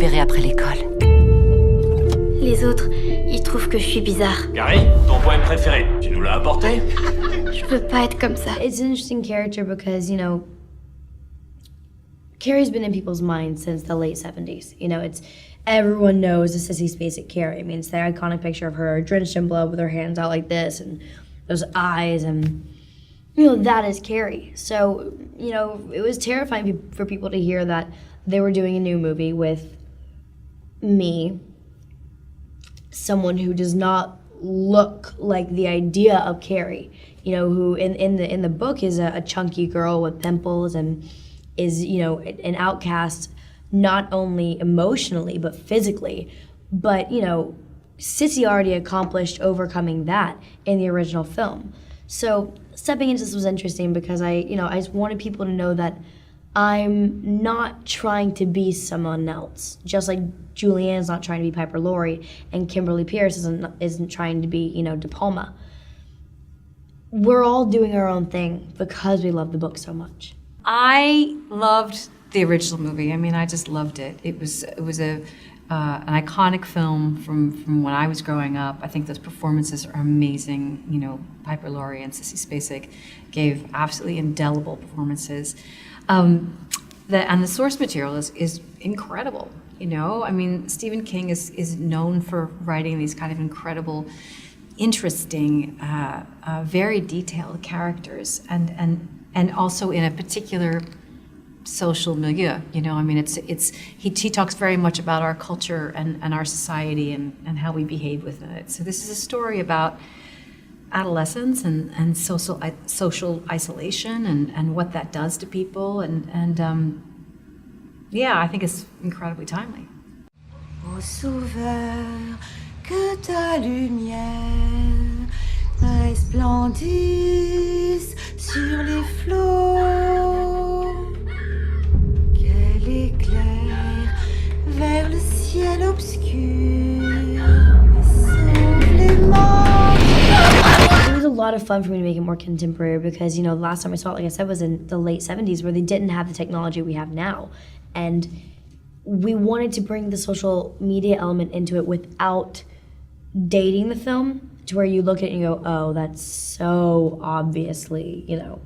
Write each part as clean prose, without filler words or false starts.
récupérer après l'école. Les autres, ils trouvent que je suis bizarre. Carrie, ton poème préféré, tu nous l'as apporté? Je veux pas être comme ça. It's an interesting character because, you know, Carrie's been in people's minds since the late 70s. You know, it's everyone knows the Sissy Spacek Carrie. I mean, it's the iconic picture of her drenched in blood with her hands out like this and those eyes, and you know, that is Carrie. So, you know, it was terrifying for people to hear that they were doing a new movie with me, someone who does not look like the idea of Carrie. You know, who in the book is a chunky girl with pimples and is, you know, an outcast, not only emotionally but physically. But, you know, Sissy already accomplished overcoming that in the original film. So stepping into this was interesting because I just wanted people to know that I'm not trying to be someone else. Just like Julianne's not trying to be Piper Laurie and Kimberly Pierce isn't trying to be, you know, De Palma. We're all doing our own thing because we love the book so much. I loved the original movie. I mean, I just loved it. It was an iconic film from when I was growing up. I think those performances are amazing. You know, Piper Laurie and Sissy Spacek gave absolutely indelible performances. And the source material is incredible. You know, I mean, Stephen King is known for writing these kind of incredible, interesting, very detailed characters, and also in a particular social milieu. You know, I mean, he talks very much about our culture and our society and how we behave within it. So this is a story about adolescence and social isolation and what that does to people, and yeah, I think it's incredibly timely. Ô sauveur, que ta lumière resplendisse sur les flots, qu'elle éclaire vers le ciel obscur et sauve les morts. It was a lot of fun for me to make it more contemporary because, you know, the last time I saw it, like I said, was in the late 70s where they didn't have the technology we have now. And we wanted to bring the social media element into it without dating the film, to where you look at it and you go, oh, that's so obviously, you know,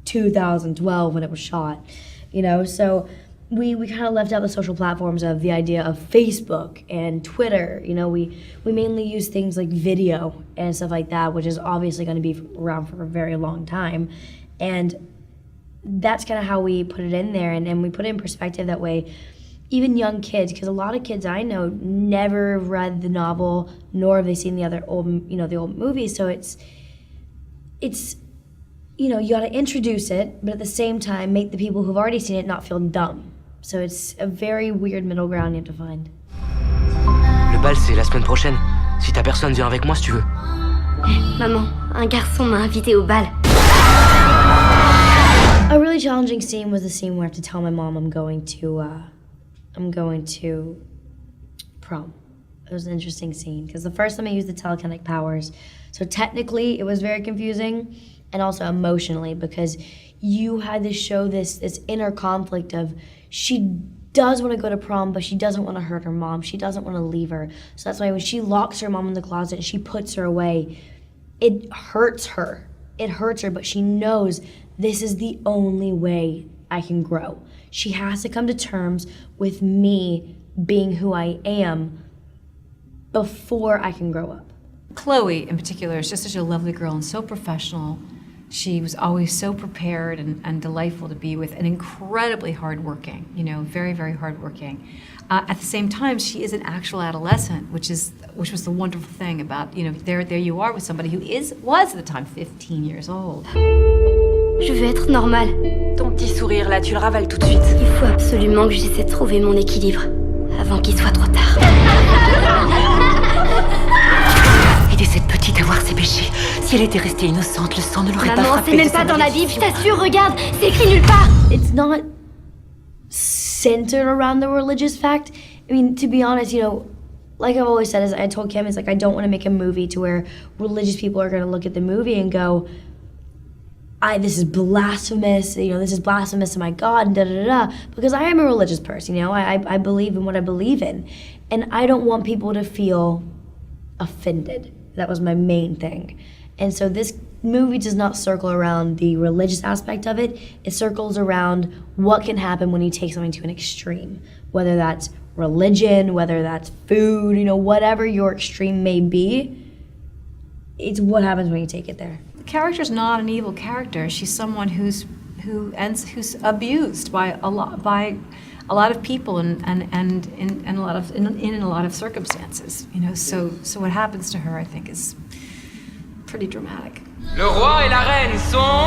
2012 when it was shot, you know? So we kind of left out the social platforms of the idea of Facebook and Twitter. You know, we mainly use things like video and stuff like that, which is obviously going to be around for a very long time. And that's kind of how we put it in there, and we put it in perspective that way. Even young kids, because a lot of kids I know never read the novel, nor have they seen the other old movies. So it's you know, you got to introduce it, but at the same time make the people who've already seen it not feel dumb. So it's a very weird middle ground you have to find. Le bal, c'est la semaine prochaine. Si ta personne vient avec moi, si tu veux. Maman, un garçon m'a invité au bal. A really challenging scene was the scene where I have to tell my mom I'm going to prom. It was an interesting scene because the first time I used the telekinetic powers, so technically it was very confusing and also emotionally because you had to show this inner conflict of she does want to go to prom, but she doesn't want to hurt her mom. She doesn't want to leave her. So that's why when she locks her mom in the closet and she puts her away, it hurts her. It hurts her, but she knows this is the only way I can grow. She has to come to terms with me being who I am before I can grow up. Chloe, in particular, is just such a lovely girl and so professional. She was always so prepared and delightful to be with, and incredibly hardworking, you know, very, very hardworking. At the same time, she is an actual adolescent, which was the wonderful thing about, you know, there you are with somebody who was at the time 15 years old. Je veux être normale. Ton petit sourire là, tu le ravales tout de suite. Il faut absolument que j'essaie de trouver mon équilibre avant qu'il soit trop tard. Aider cette petite à voir ses péchés. Si elle était restée innocente, le sang ne l'aurait pas Maman, frappée. c'est même pas dans la Bible, je t'assure, regarde, c'est écrit nulle part. It's not centered around the religious fact. I mean, to be honest, you know, like I've always said, as I told Kim, it's like I don't want to make a movie to where religious people are going to look at the movie and go, this is blasphemous, this is blasphemous to my God, and da-da-da-da, because I am a religious person, I believe in what I believe in. And I don't want people to feel offended. That was my main thing. And so this movie does not circle around the religious aspect of it. It circles around what can happen when you take something to an extreme, whether that's religion, whether that's food, whatever your extreme may be. It's what happens when you take it there. The character's not an evil character. She's someone who's abused by a lot of people and in a lot of circumstances. So what happens to her, I think, is pretty dramatic. Le roi et la reine sont